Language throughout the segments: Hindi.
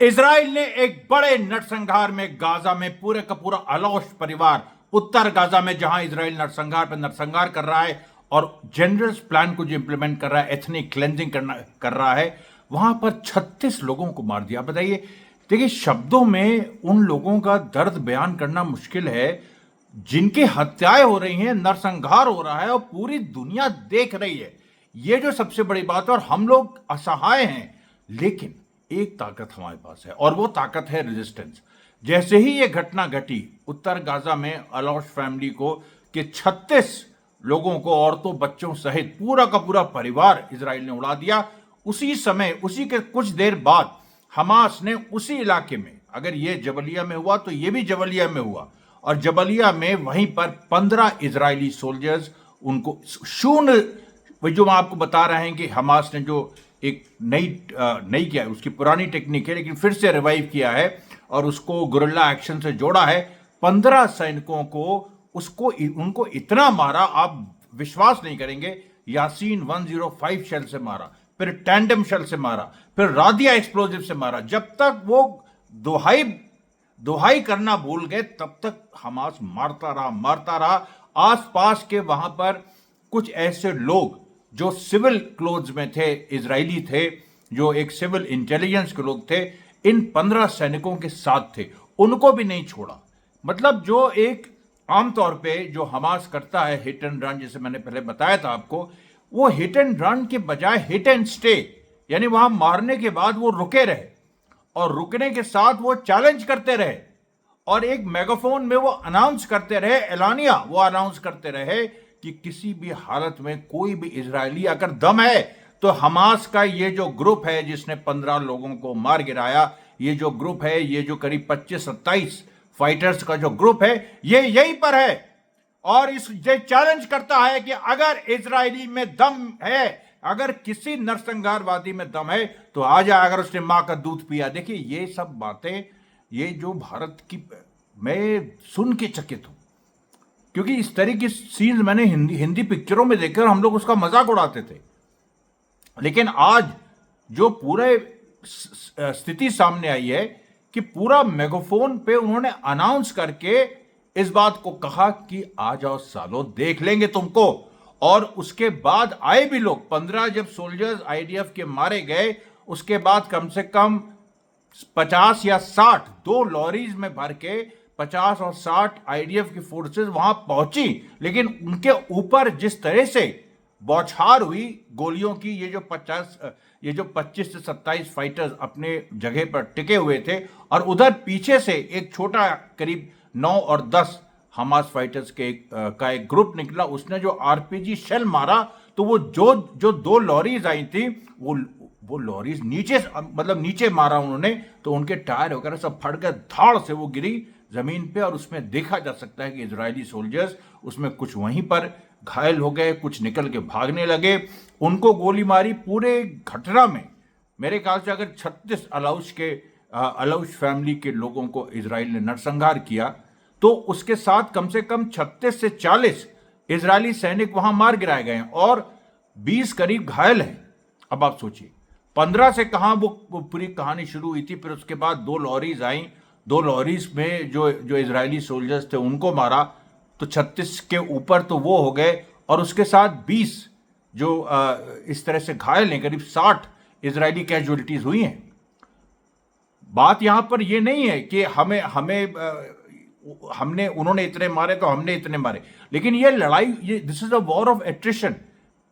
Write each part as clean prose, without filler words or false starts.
इजराइल ने एक बड़े नरसंहार में गाजा में पूरे का पूरा अलौश परिवार उत्तर गाजा में, जहां इजराइल नरसंहार पर नरसंहार कर रहा है और जनरल प्लान को जो इंप्लीमेंट कर रहा है, एथनिक क्लेंजिंग कर रहा है, वहां पर 36 लोगों को मार दिया। बताइए, देखिए, शब्दों में उन लोगों का दर्द बयान करना मुश्किल है जिनकी हत्याएं हो रही हैं, नरसंहार हो रहा है और पूरी दुनिया देख रही है। ये जो सबसे बड़ी बात है, और हम लोग असहाय हैं, लेकिन एक ताकत हमारे पास है और वो ताकत है रेजिस्टेंस। जैसे ही ये घटना घटी उत्तर गाजा में, अलौश फैमिली को कि 36 लोगों को, औरतों बच्चों सहित पूरा का पूरा परिवार इजराइल ने उड़ा दिया। उसी समय, उसी के कुछ देर बाद हमास ने उसी इलाके में, अगर ये जबलिया में हुआ तो ये भी जबलिया में हुआ, और जबलिया में वहीं पर 15 इजरायली सोल्जर्स, उनको शून्य, जो मैं आपको बता रहे हैं कि हमास ने जो एक नई किया है, उसकी पुरानी टेक्निक है लेकिन फिर से रिवाइव किया है और उसको गुरिल्ला एक्शन से जोड़ा है। 15 सैनिकों को उनको इतना मारा, आप विश्वास नहीं करेंगे। यासीन 105 शेल से मारा, फिर टैंडम शेल से मारा, फिर रादिया एक्सप्लोजिव से मारा। जब तक वो दुहाई करना भूल गए तब तक हमास मारता रहा। आसपास के वहां पर कुछ ऐसे लोग जो सिविल क्लोथ्स में थे, इजरायली थे, जो एक सिविल इंटेलिजेंस के लोग थे, इन 15 सैनिकों के साथ थे, उनको भी नहीं छोड़ा। मतलब जो एक आमतौर पे जो हमास करता है, हिट एंड रन, जैसे मैंने पहले बताया था आपको, वो हिट एंड रन के बजाय हिट एंड स्टे, यानी वहां मारने के बाद वो रुके रहे और रुकने के साथ वो चैलेंज करते रहे और एक मेगाफोन में वो अनाउंस करते रहे, एलानिया वो अनाउंस करते रहे कि किसी भी हालत में कोई भी इजरायली अगर दम है तो हमास का ये जो ग्रुप है जिसने 15 लोगों को मार गिराया, ये जो ग्रुप है, ये जो करीब 25-27 फाइटर्स का जो ग्रुप है, ये यहीं पर है और ये चैलेंज करता है कि अगर इजरायली में दम है, अगर किसी नरसंहारवादी में दम है तो आ जाए, अगर उसने मां का दूध पिया। देखिए, ये सब बातें, ये जो भारत की, मैं सुन के चकित हूं, क्योंकि इस तरह की सीन्स मैंने हिंदी पिक्चरों में देखकर हम लोग उसका मजाक उड़ाते थे। लेकिन आज जो पूरे स्थिति सामने आई है कि पूरा मेगाफोन पे उन्होंने अनाउंस करके इस बात को कहा कि आ जाओ सालो, देख लेंगे तुमको। और उसके बाद आए भी लोग, 15 जब सोल्जर्स आईडीएफ के मारे गए, उसके बाद कम से कम 50 या 60, 2 लॉरीज में भर के 50 और 60 आईडीएफ की फोर्सेस वहां पहुंची। लेकिन उनके ऊपर जिस तरह से बौछार हुई गोलियों की, ये जो 25 से 27 फाइटर्स अपने जगह पर टिके हुए थे और उधर पीछे से एक छोटा करीब 9 और 10 हमास फाइटर्स का एक ग्रुप निकला, उसने जो आरपीजी शेल मारा तो वो जो 2 लॉरीज आई थी, वो लॉरीज नीचे मारा उन्होंने, तो उनके टायर वगैरह सब फट गए, धाड़ से वो गिरी जमीन पे। और उसमें देखा जा सकता है कि इजरायली सोल्जर्स उसमें कुछ वहीं पर घायल हो गए, कुछ निकल के भागने लगे, उनको गोली मारी। पूरे घटना में मेरे ख्याल से अगर 36 अलौश फैमिली के लोगों को इजराइल ने नरसंहार किया तो उसके साथ कम से कम 36 से 40 इजरायली सैनिक वहां मार गिराए गए और 20 करीब घायल हैं। अब आप सोचिए, 15 से कहां वो पूरी कहानी शुरू हुई थी, फिर उसके बाद 2 लॉरीज आई, 2 लॉरीज में जो इजरायली सोल्जर्स थे उनको मारा, तो 36 के ऊपर तो वो हो गए और उसके साथ 20 जो इस तरह से घायल हैं, करीब 60 इजरायली कैजुअलिटीज हुई हैं। बात यहां पर ये नहीं है कि हमने उन्होंने इतने मारे तो हमने इतने मारे, लेकिन ये लड़ाई, this is a war of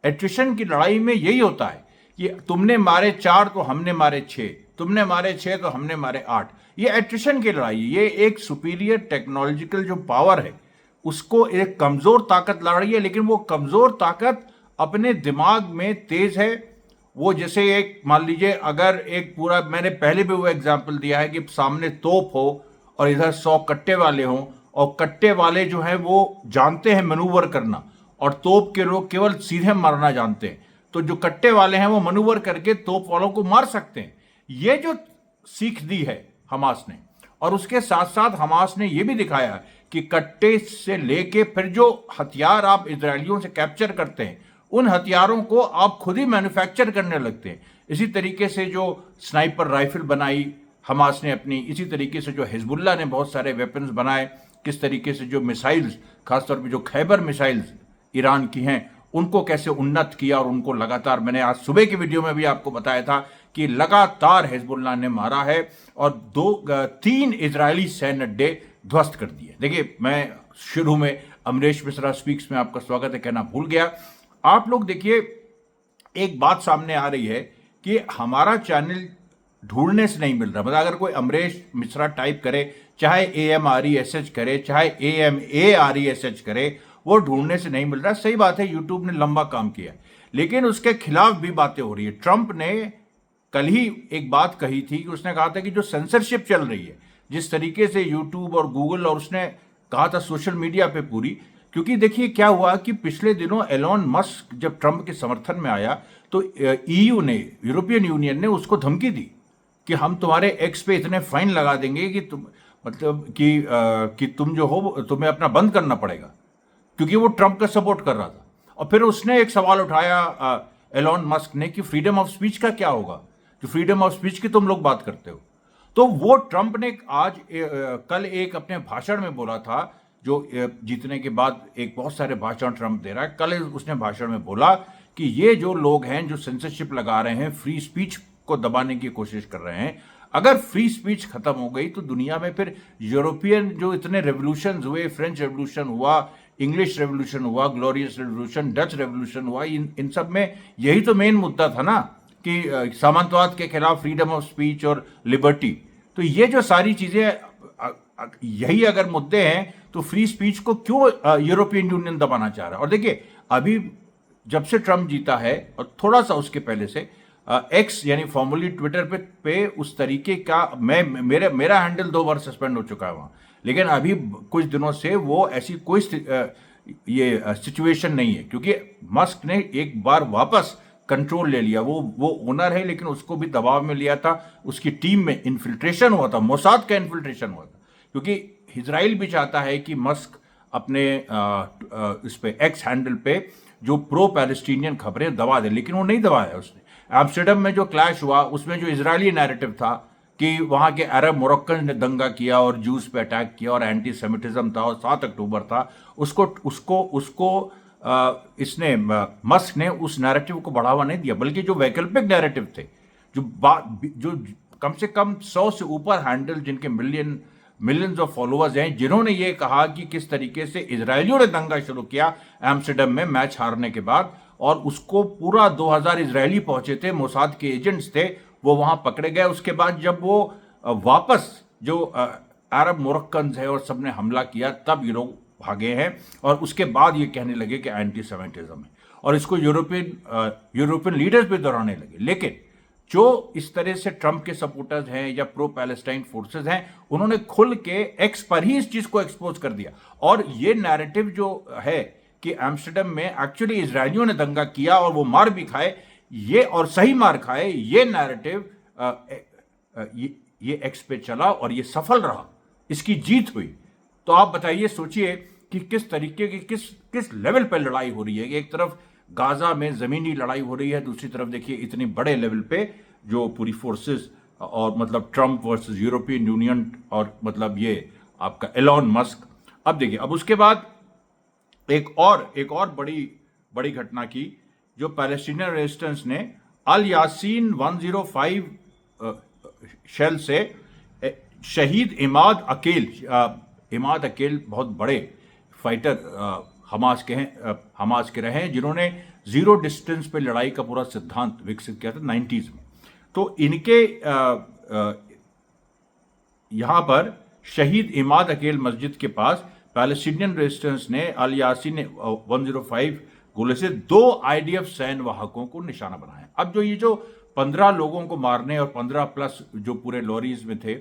attrition की लड़ाई में यही होता है कि तुमने मारे 4 तो हमने मारे 6, तुमने मारे 6 तो हमने मारे 8। ये एट्रिशन की लड़ाई, ये एक सुपीरियर टेक्नोलॉजिकल जो पावर है उसको एक कमजोर ताकत लड़ रही है, लेकिन वो कमजोर ताकत अपने दिमाग में तेज है। वो जैसे एक, मान लीजिए, अगर एक पूरा, मैंने पहले भी वो एग्जाम्पल दिया है कि सामने तोप हो और इधर 100 कट्टे वाले हों, और कट्टे वाले जो हैं वो जानते हैं मैनूवर करना और तोप के लोग केवल सीधे मारना जानते हैं, तो जो कट्टे वाले हैं वो मैनूवर करके तोप वालों को मार सकते हैं। ये जो सीख दी है हमास ने, और उसके साथ साथ हमास ने यह भी दिखाया कि कट्टे से लेके फिर जो हथियार आप इजरायलियों से कैप्चर करते हैं, उन हथियारों को आप खुद ही मैन्युफैक्चर करने लगते हैं। इसी तरीके से जो स्नाइपर राइफल बनाई, हमास ने अपनी, इसी तरीके से जो हिजबुल्लाह ने बहुत सारे वेपन्स बनाए, किस तरीके से जो मिसाइल्स, खासतौर पे जो खैबर मिसाइल्स ईरान की हैं, उनको कैसे उन्नत किया, और उनको लगातार, मैंने आज सुबह की वीडियो में भी आपको बताया था कि लगातार हिजबुल्लाह ने मारा है और 3 इजरायली सैन्य अड्डे ध्वस्त कर दिए। देखिए, मैं शुरू में अमरीश मिश्रा स्पीक्स में आपका स्वागत है कहना भूल गया। आप लोग देखिए, एक बात सामने आ रही है कि हमारा चैनल ढूंढने से नहीं मिल रहा। मतलब अगर कोई अमरीश मिश्रा टाइप करे, चाहे AMRESH करे, चाहे AMARESH करे, वो ढूंढने से नहीं मिल रहा। सही बात है, यूट्यूब ने लंबा काम किया, लेकिन उसके खिलाफ भी बातें हो रही है। ट्रंप ने कल ही एक बात कही थी कि उसने कहा था कि जो सेंसरशिप चल रही है, जिस तरीके से यूट्यूब और गूगल, और उसने कहा था सोशल मीडिया पे पूरी, क्योंकि देखिए क्या हुआ कि पिछले दिनों एलोन मस्क जब ट्रंप के समर्थन में आया तो EU ने, यूरोपियन यूनियन ने उसको धमकी दी कि हम तुम्हारे एक्स पे इतने फाइन लगा देंगे कि तुम, मतलब कि तुम जो हो, तुम्हें अपना बंद करना पड़ेगा, क्योंकि वो ट्रंप का सपोर्ट कर रहा था। और फिर उसने एक सवाल उठाया एलोन मस्क ने कि फ्रीडम ऑफ स्पीच का क्या होगा, जो फ्रीडम ऑफ स्पीच की तुम लोग बात करते हो। तो वो ट्रंप ने आज कल एक अपने भाषण में बोला था, जो जीतने के बाद एक बहुत सारे भाषण ट्रंप दे रहा है। कल उसने भाषण में बोला कि ये जो लोग हैं जो सेंसरशिप लगा रहे हैं, फ्री स्पीच को दबाने की कोशिश कर रहे हैं, अगर फ्री स्पीच खत्म हो गई तो दुनिया में फिर यूरोपियन जो इतने रेवोल्यूशन हुए, फ्रेंच रेवोल्यूशन हुआ, इंग्लिश रेवोल्यूशन हुआ, ग्लोरियस रेवोल्यूशन, डच रेवोल्यूशन हुआ, इन सब में यही तो मेन मुद्दा था ना कि सामंतवाद के खिलाफ फ्रीडम ऑफ स्पीच और लिबर्टी। तो ये जो सारी चीजें, यही अगर मुद्दे हैं तो फ्री स्पीच को क्यों यूरोपियन यूनियन दबाना चाह रहा है। और देखिए, अभी जब से ट्रंप जीता है और थोड़ा सा उसके पहले से एक्स यानी फॉर्मली ट्विटर पे उस तरीके का, मेरा हैंडल 2 बार सस्पेंड हो चुका है वहां, लेकिन अभी कुछ दिनों से वो ऐसी कोई ये सिचुएशन नहीं है, क्योंकि मस्क ने एक बार वापस कंट्रोल ले लिया। वो ओनर है, लेकिन उसको भी दबाव में लिया था। उसकी टीम में इन्फिल्ट्रेशन हुआ था, मोसाद का इन्फिल्ट्रेशन हुआ था, क्योंकि इजराइल भी चाहता है कि मस्क अपने इस पे एक्स हैंडल पे जो प्रो पैलेस्टीनियन खबरें दबा दे, लेकिन वो नहीं दबाया उसने। एम्स्टर्डम में जो क्लैश हुआ, उसमें जो इजरायली नैरेटिव था कि वहां के अरब मोरक्कन ने दंगा किया और जूस पे अटैक किया और एंटी सेमिटिज्म था और 7 अक्टूबर था, उसको इसने, मस्क ने उस नैरेटिव को बढ़ावा नहीं दिया, बल्कि जो वैकल्पिक नैरेटिव थे, जो कम से कम 100 से ऊपर हैंडल, जिनके मिलियंस ऑफ फॉलोअर्स हैं, जिन्होंने ये कहा कि किस तरीके से इजरायलियों ने दंगा शुरू किया एम्स्टर्डम में मैच हारने के बाद, और उसको पूरा 2000 इजरायली पहुंचे थे, मोसाद के एजेंट्स थे, वो वहां पकड़े गए। उसके बाद जब वो वापस जो अरब मोरक्कन है और सबने हमला किया, तब ये लोग भागे हैं, और उसके बाद ये कहने लगे कि एंटी सेमिटिज्म है, और इसको यूरोपियन लीडर्स भी दोहराने लगे। लेकिन जो इस तरह से ट्रंप के सपोर्टर्स हैं या प्रो पैलेस्टाइन फोर्सेस हैं, उन्होंने खुल के एक्स पर ही इस चीज को एक्सपोज कर दिया। और ये नैरेटिव जो है कि एम्स्टर्डम में एक्चुअली इजरायलियों ने दंगा किया और वो मार भी खाए, ये, और सही मार खाए, ये नैरेटिव ये एक्स पे चला और ये सफल रहा, इसकी जीत हुई। तो आप बताइए, सोचिए कि किस तरीके की, किस लेवल पर लड़ाई हो रही है। एक तरफ गाजा में जमीनी लड़ाई हो रही है, दूसरी तरफ देखिए इतनी बड़े लेवल पे जो पूरी फोर्सेस, और मतलब ट्रंप वर्सेस यूरोपियन यूनियन, और मतलब ये आपका एलोन मस्क। अब देखिए, अब उसके बाद एक और बड़ी घटना की, जो पैलेस्टीनियन रेजिस्टेंस ने अल यासीन 105 शेल से शहीद इमाद अकेल बहुत बड़े फाइटर हमास के रहे हैं, जिन्होंने जीरो डिस्टेंस पे लड़ाई का पूरा सिद्धांत विकसित किया था 90s में। तो इनके यहां पर शहीद इमाद अकेल मस्जिद के पास पैलेस्टीनियन रेजिस्टेंस ने अल यासीन 105 गोले से 2 IDF सैन्य वाहकों को निशाना बनाया। अब जो 15 लोगों को मारने और 15 प्लस जो पूरे लॉरीज में थे,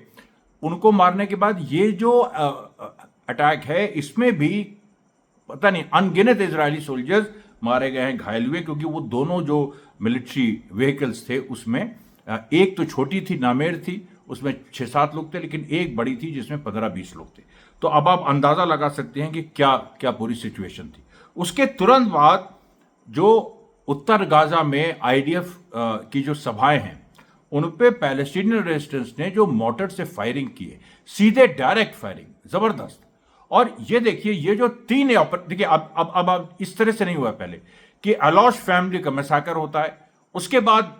उनको मारने के बाद ये जो अटैक है, इसमें भी पता नहीं अनगिनत इजरायली सोल्जर्स मारे गए हैं, घायल हुए, क्योंकि वो दोनों जो मिलिट्री व्हीकल्स थे, उसमें एक तो छोटी थी, नामेर थी, उसमें 6-7 लोग थे, लेकिन एक बड़ी थी जिसमें 15-20 लोग थे। तो अब आप अंदाजा लगा सकते हैं कि क्या पूरी सिचुएशन थी। उसके तुरंत बाद जो उत्तर गाजा में IDF की जो सभाएं हैं, उन पे पैलेस्टीनियन रेजिस्टेंस ने जो मोर्टर से फायरिंग की है, सीधे डायरेक्ट फायरिंग जबरदस्त। और ये देखिए, ये जो तीन देखिए, अब इस तरह से नहीं हुआ पहले कि अलौश फैमिली का मैसाकर होता है, उसके बाद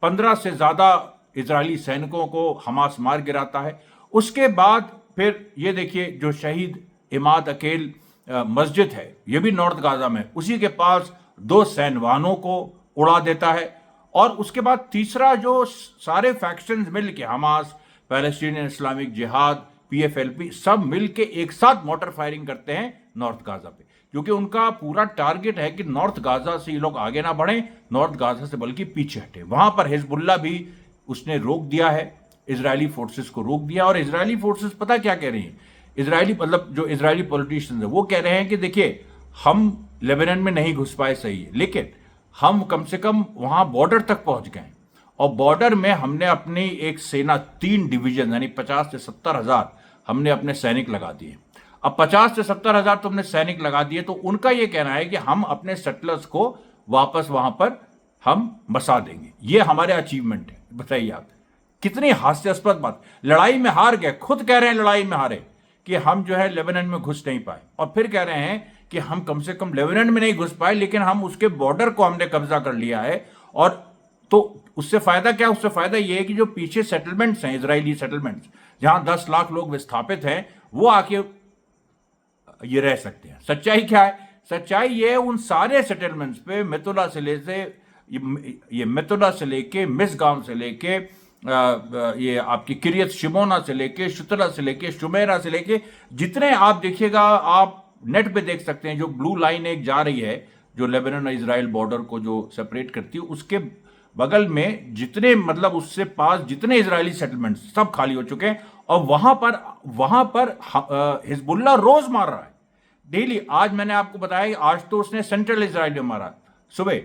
15 से ज्यादा इजरायली सैनिकों को हमास मार गिराता है, उसके बाद फिर ये देखिए जो शहीद इमाद अकेल मस्जिद है, ये भी नॉर्थ गाजा में, उसी के पास 2 सैन्य वाहनों को उड़ा देता है। और उसके बाद तीसरा जो सारे फैक्शंस मिलके, हमास, पैलेस्टीनियन इस्लामिक जिहाद, पीएफएलपी, सब मिलके एक साथ मोटर फायरिंग करते हैं नॉर्थ गाजा पे, क्योंकि उनका पूरा टारगेट है कि नॉर्थ गाजा से ये लोग आगे ना बढ़े, नॉर्थ गाजा से बल्कि पीछे हटे। वहां पर हिजबुल्ला भी उसने रोक दिया है, इजरायली फोर्सेस को रोक दिया। और इजरायली फोर्सेस पता क्या कह रही हैं, इजरायली मतलब जो इजरायली पॉलिटिशियंस है वो कह रहे हैं कि देखिए, हम लेबनान में नहीं घुस पाए सही है, लेकिन हम कम से कम वहां बॉर्डर तक पहुंच गए, और बॉर्डर में हमने अपनी एक सेना 3 डिवीजन यानी 50 से 70 हजार हमने अपने सैनिक लगा दिए। अब 50 से 70 हजार तुमने सैनिक लगा दिए, तो उनका यह कहना है कि हम अपने सेटलर्स को वापस वहां पर हम बसा देंगे, ये हमारे अचीवमेंट है। बताइए आप, कितनी हास्यास्पद बात। लड़ाई में हार गए, खुद कह रहे हैं लड़ाई में हारे कि हम जो है लेबनान में घुस नहीं पाए, और फिर कह रहे हैं कि हम कम से कम लेबनान में नहीं घुस पाए, लेकिन हम उसके बॉर्डर को हमने कब्जा कर लिया है। और तो उससे फायदा क्या, उससे फायदा यह है कि जो पीछे सेटलमेंट्स हैं, इजरायली सेटलमेंट्स, जहां 10 लाख लोग विस्थापित हैं, वो आके ये रह सकते हैं। सच्चाई क्या है, सच्चाई ये उन सारे सेटलमेंट्स पे मेतुला से ये मेतुला से लेके मिसगांव से लेके ये आपकी किरियत शिमोना से लेके शुतला से लेके शुमेरा से लेके, जितने आप देखिएगा, आप नेट पे देख सकते हैं, जो ब्लू लाइन एक जा रही है जो लेबनान और इजराइल बॉर्डर को जो सेपरेट करती है, उसके बगल में जितने मतलब उससे पास जितने इजरायली सेटलमेंट्स सब खाली हो चुके हैं। और वहां पर हिजबुल्ला रोज मार रहा है, डेली। आज मैंने आपको बताया, आज तो उसने सेंट्रल इजराइल में मारा सुबह,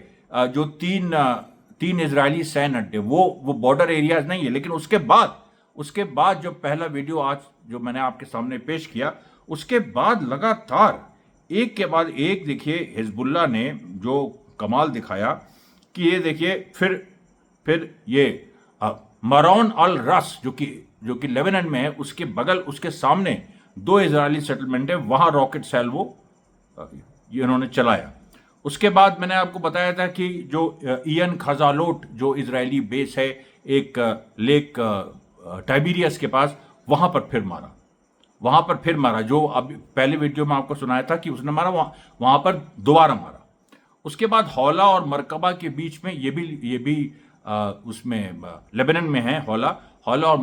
जो तीन इजरायली सैन्य अड्डे, वो बॉर्डर एरियाज नहीं है, लेकिन उसके बाद जो पहला वीडियो आज जो मैंने आपके सामने पेश किया, उसके बाद लगातार एक के बाद एक देखिए हिजबुल्ला ने जो कमाल दिखाया कि ये देखिए, फिर ये मरौन अल रस जो कि लेबनान में है, उसके बगल, उसके सामने 2 इजरायली सेटलमेंट है, वहां रॉकेट सैल्वो ये इन्होंने चलाया। उसके बाद मैंने आपको बताया था कि जो इयन खजालोट जो इजरायली बेस है एक लेक टाइबीरियस के पास, वहां पर फिर मारा, जो अभी पहले वीडियो में आपको सुनाया था कि उसने मारा, वहां पर दोबारा मारा। उसके बाद हौला और मरकबा के बीच में, ये भी उसमें लेबनान में है, हौला और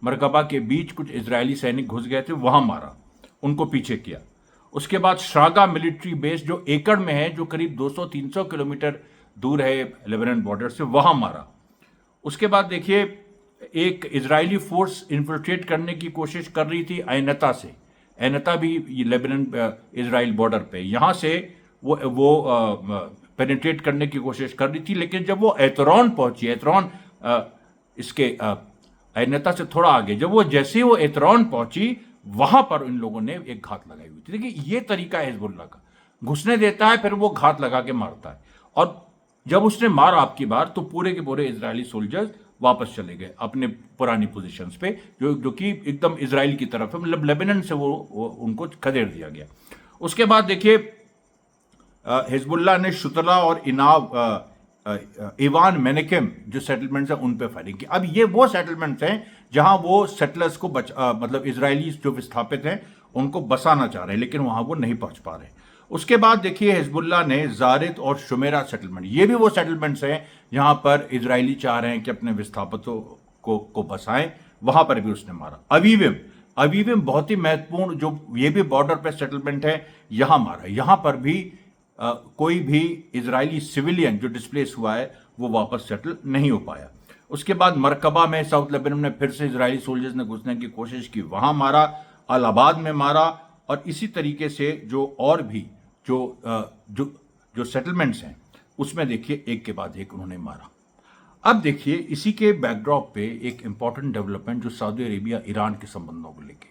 मरकबा के बीच कुछ इजरायली सैनिक घुस गए थे, वहां मारा, उनको पीछे किया। उसके बाद श्रागा मिलिट्री बेस जो एकड़ में है, जो करीब 200-300 किलोमीटर दूर है लेबनान बॉर्डर से, वहां मारा। उसके बाद देखिए, एक इजरायली फोर्स इन्फिल्ट्रेट करने की कोशिश कर रही थी ऐनता भी लेबनान इजराइल बॉर्डर पे, यहां से वो पेनिट्रेट करने की कोशिश कर रही थी, लेकिन जब वो एतरॉन पहुंची, इसके ऐनता से थोड़ा आगे, जब वो जैसे वो एतरॉन पहुंची, वहां पर इन लोगों ने एक घात लगाई हुई थी। देखिए, ये तरीका है हिजबुल्ला का, घुसने देता है, फिर वो घात लगा के मारता है। और जब उसने मारा आपकी बार, तो पूरे के पूरे इजरायली सोल्जर्स वापस चले गए अपने पुरानी पोजीशंस पे, जो कि एकदम इजराइल की तरफ है, मतलब लेबनान से वो उनको खदेड़ दिया गया। उसके बाद देखिए, हिजबुल्ला ने शुतला और इवान मेनेकेम जो सेटलमेंट्स हैं, उन पे फायरिंग की। अब ये वो सेटलमेंट्स हैं जहां वो सेटलर्स को मतलब इजरायली जो विस्थापित हैं उनको बसाना चाह रहे हैं, लेकिन वहां वो नहीं पहुंच पा रहे। उसके बाद देखिए, हिजबुल्ला ने जारिद और शुमेरा सेटलमेंट, ये भी वो सेटलमेंट्स हैं जहां पर इजरायली चाह रहे हैं कि अपने विस्थापितों को बसाएं, वहां पर भी उसने मारा। अवीविम बहुत ही महत्वपूर्ण, जो ये भी बॉर्डर पे सेटलमेंट है, यहां मारा। यहां पर भी कोई भी इजरायली सिविलियन जो डिस्प्लेस हुआ है वो वापस सेटल नहीं हो पाया। उसके बाद मरकबा में साउथ लेबनान में फिर से इजरायली सोल्जर्स ने घुसने की कोशिश की, वहां मारा। अलाबाद में मारा। और इसी तरीके से जो और भी जो सेटलमेंट्स हैं, उसमें देखिए एक के बाद एक उन्होंने मारा। अब देखिए, इसी के बैकड्रॉप पे एक इंपॉर्टेंट डेवलपमेंट जो सऊदी अरेबिया ईरान के संबंधों को लेके,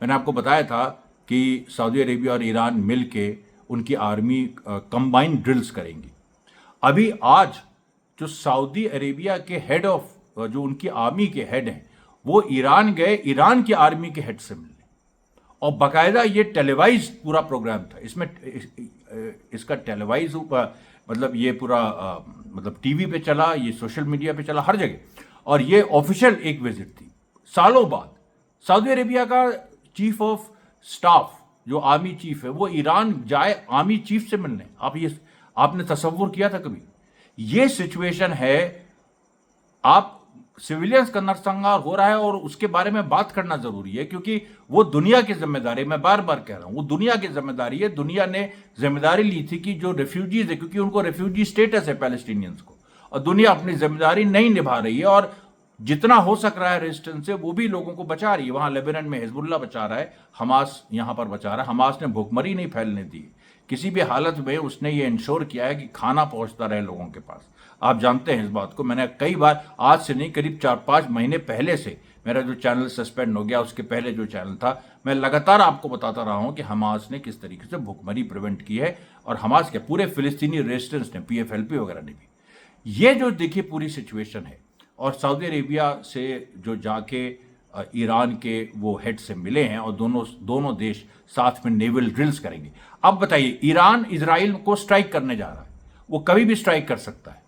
मैंने आपको बताया था कि सऊदी अरेबिया और ईरान मिलके उनकी आर्मी कंबाइंड ड्रिल्स करेंगी। अभी आज जो सऊदी अरेबिया के हेड ऑफ, जो उनकी आर्मी के हेड हैं, वो ईरान गए ईरान की आर्मी के हेड से मिलने, और बाकायदा ये टेलीवाइज पूरा प्रोग्राम था। इसमें इसका टेलीवाइज मतलब ये पूरा मतलब टीवी पे चला, ये सोशल मीडिया पे चला, हर जगह, और ये ऑफिशियल एक विजिट थी। सालों बाद सऊदी अरेबिया का चीफ ऑफ स्टाफ, जो आर्मी चीफ है, वो ईरान जाए आर्मी चीफ से मिलने। आपने तसव्वुर किया था कभी? ये सिचुएशन है। आप सिविलियंस का नरसंहार हो रहा है और उसके बारे में बात करना जरूरी है, क्योंकि वो दुनिया की जिम्मेदारी, मैं बार बार कह रहा हूं, वो दुनिया की जिम्मेदारी है। दुनिया ने जिम्मेदारी ली थी कि जो रेफ्यूजीज है, क्योंकि उनको रेफ्यूजी स्टेटस है पैलेस्टीनियंस को, और दुनिया अपनी जिम्मेदारी नहीं निभा रही है, और जितना हो सक रहा है रेजिस्टेंस से वो भी लोगों को बचा रही है। वहां लेबनान में हिजबुल्लाह बचा रहा है, हमास यहां पर बचा रहा है। हमास ने भूखमरी नहीं फैलने दी, किसी भी हालत में उसने ये इंश्योर किया है कि खाना पहुंचता रहे लोगों के पास। आप जानते हैं इस बात को, मैंने कई बार, आज से नहीं, करीब 4-5 महीने पहले से, मेरा जो चैनल सस्पेंड हो गया उसके पहले जो चैनल था, मैं लगातार आपको बताता रहा हूं कि हमास ने किस तरीके से भूखमरी प्रिवेंट की है, और हमास के पूरे फिलिस्तीनी रेजिस्टेंस ने, PFLP वगैरह ने भी। ये जो देखिए पूरी सिचुएशन है, और सऊदी अरेबिया से जो जाके ईरान के वो हेड से मिले हैं, और दोनों देश साथ में नेवल ड्रिल्स करेंगे। अब बताइए, ईरान इजराइल को स्ट्राइक करने जा रहा है, वो कभी भी स्ट्राइक कर सकता है,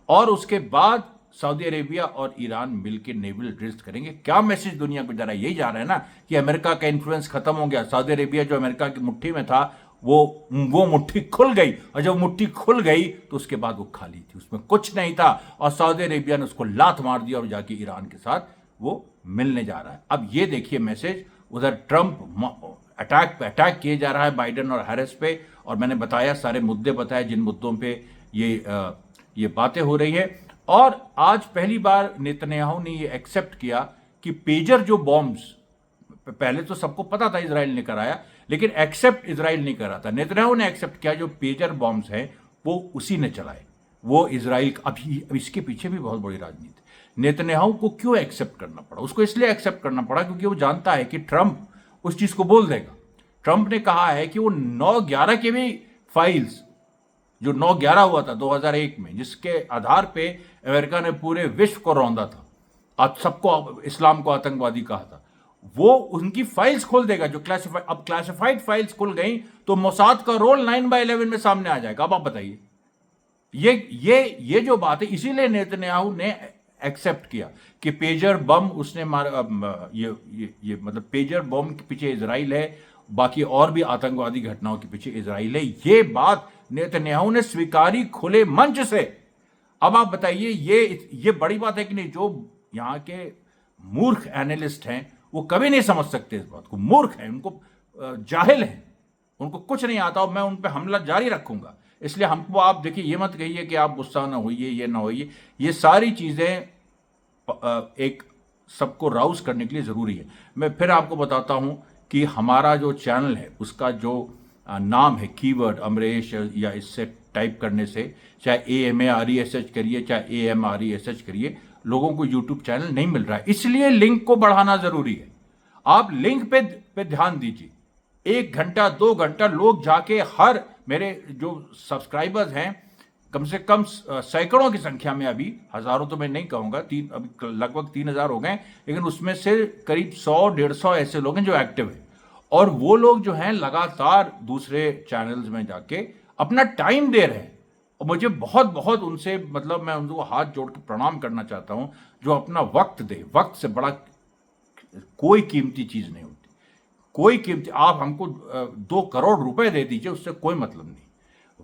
और उसके बाद सऊदी अरेबिया और ईरान मिलकर नेवल ड्रिल्स करेंगे। क्या मैसेज दुनिया को जा रहा है? यही जा रहा है ना कि अमेरिका का इन्फ्लुएंस खत्म हो गया। सऊदी अरेबिया जो अमेरिका की मुट्ठी में था, वो मुट्ठी खुल गई, और जब मुट्ठी खुल गई तो उसके बाद वो खाली थी, उसमें कुछ नहीं था, और सऊदी अरेबिया ने उसको लात मार दिया और जाके ईरान के साथ वो मिलने जा रहा है। अब ये देखिए मैसेज, उधर ट्रंप अटैक पे अटैक किए जा रहा है बाइडेन और हैरिस पे, और मैंने बताया, सारे मुद्दे बताए जिन मुद्दों पे ये बातें हो रही है। और आज पहली बार नेतन्याहू ने ये एक्सेप्ट किया कि पेजर जो बॉम्ब्स, पहले तो सबको पता था इजराइल ने कराया, लेकिन एक्सेप्ट इजराइल नहीं करा था, नेतन्याहू ने एक्सेप्ट किया जो पेजर बॉम्ब्स हैं वो उसी ने चलाए, वो इजराइल। अभी इसके पीछे भी बहुत बड़ी राजनीति। नेतन्याहू को क्यों एक्सेप्ट करना पड़ा? उसको इसलिए एक्सेप्ट करना पड़ा क्योंकि वो जानता है कि ट्रंप उस चीज को बोल देगा। ट्रंप ने कहा है कि वो 9/11 के भी फाइल्स, जो 9/11 हुआ था 2001 में, जिसके आधार पे अमेरिका ने पूरे विश्व को रौंदा था, आज सबको, इस्लाम को आतंकवादी कहा था, वो उनकी फाइल्स खोल देगा जो क्लासिफाइड। अब क्लासिफाइड फाइल्स खुल गई तो मोसाद का रोल 9/11 में सामने आ जाएगा। अब आप बताइए, ये जो बात है, इसीलिए नेतन्याहू ने एक्सेप्ट किया कि पेजर बम उसने ये मतलब पेजर बम के पीछे इजराइल है, बाकी और भी आतंकवादी घटनाओं के पीछे इजराइल है। ये बात नेतन्याहू ने स्वीकारी खुले मंच से। अब आप बताइए, ये बड़ी बात है कि नहीं? जो यहां के मूर्ख एनालिस्ट हैं वो कभी नहीं समझ सकते इस बात को। मूर्ख हैं, उनको जाहिल हैं, उनको कुछ नहीं आता, और मैं उन पर हमला जारी रखूंगा। इसलिए हमको, आप देखिए, ये मत कहिए कि आप गुस्सा ना होइए, ये ना होइए। ये सारी चीजें एक सबको राउज करने के लिए जरूरी है। मैं फिर आपको बताता हूं कि हमारा जो चैनल है उसका जो नाम है, कीवर्ड अमरेश, या इससे टाइप करने से, चाहे AMARESH करिए, चाहे AMRESH करिए, लोगों को यूट्यूब चैनल नहीं मिल रहा है। इसलिए लिंक को बढ़ाना जरूरी है। आप लिंक पे ध्यान दीजिए। 1 घंटा 2 घंटा लोग जाके, हर मेरे जो सब्सक्राइबर्स हैं, कम से कम सैकड़ों की संख्या में, अभी हजारों तो मैं नहीं कहूंगा, अभी लगभग 3000 हो गए, लेकिन उसमें से करीब 100-150 ऐसे लोग हैं जो एक्टिव हैं, और वो लोग जो हैं लगातार दूसरे चैनल्स में जाके अपना टाइम दे रहे हैं। और मुझे बहुत बहुत उनसे, मतलब मैं उनको हाथ जोड़ के प्रणाम करना चाहता हूं, जो अपना वक्त दे। वक्त से बड़ा कोई कीमती चीज नहीं होती, कोई कीमती। आप हमको 2 करोड़ रुपए दे दीजिए, उससे कोई मतलब नहीं।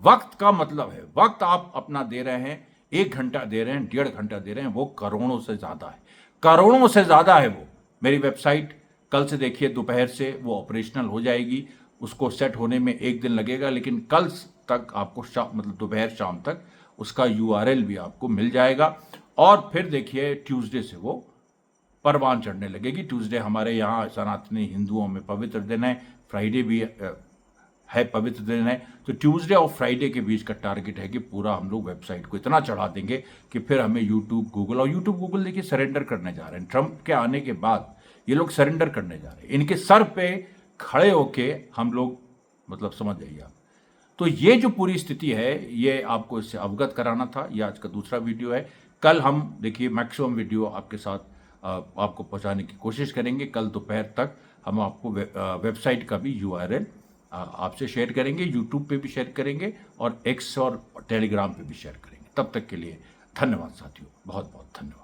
वक्त का मतलब है, वक्त आप अपना दे रहे हैं, 1 घंटा दे रहे हैं, 1.5 घंटा दे रहे हैं, वो करोड़ों से ज्यादा है, करोड़ों से ज्यादा है वो। मेरी वेबसाइट कल से देखिए, दोपहर से वो ऑपरेशनल हो जाएगी। उसको सेट होने में 1 दिन लगेगा, लेकिन कल तक आपको मतलब दोपहर शाम तक उसका URL भी आपको मिल जाएगा। और फिर देखिए, ट्यूसडे से वो परवान चढ़ने लगेगी। ट्यूसडे हमारे यहाँ सनातनी हिंदुओं में पवित्र दिन है, फ्राइडे भी है पवित्र दिन है। तो ट्यूसडे और फ्राइडे के बीच का टारगेट है कि पूरा हम लोग वेबसाइट को इतना चढ़ा देंगे कि फिर हमें यूट्यूब गूगल देखिए सरेंडर करने जा रहे हैं। ट्रंप के आने के बाद ये लोग सरेंडर करने जा रहे हैं। इनके सर पे खड़े होके हम लोग, मतलब समझ जाइए आप, तो ये जो पूरी स्थिति है, ये आपको इससे अवगत कराना था। ये आज का दूसरा वीडियो है। कल हम देखिए मैक्सिमम वीडियो आपके साथ आपको पहुंचाने की कोशिश करेंगे। कल दोपहर तक हम आपको वेबसाइट का भी यूआरएल आपसे शेयर करेंगे, यूट्यूब पे भी शेयर करेंगे और एक्स और टेलीग्राम पे भी शेयर करेंगे। तब तक के लिए धन्यवाद साथियों, बहुत बहुत धन्यवाद।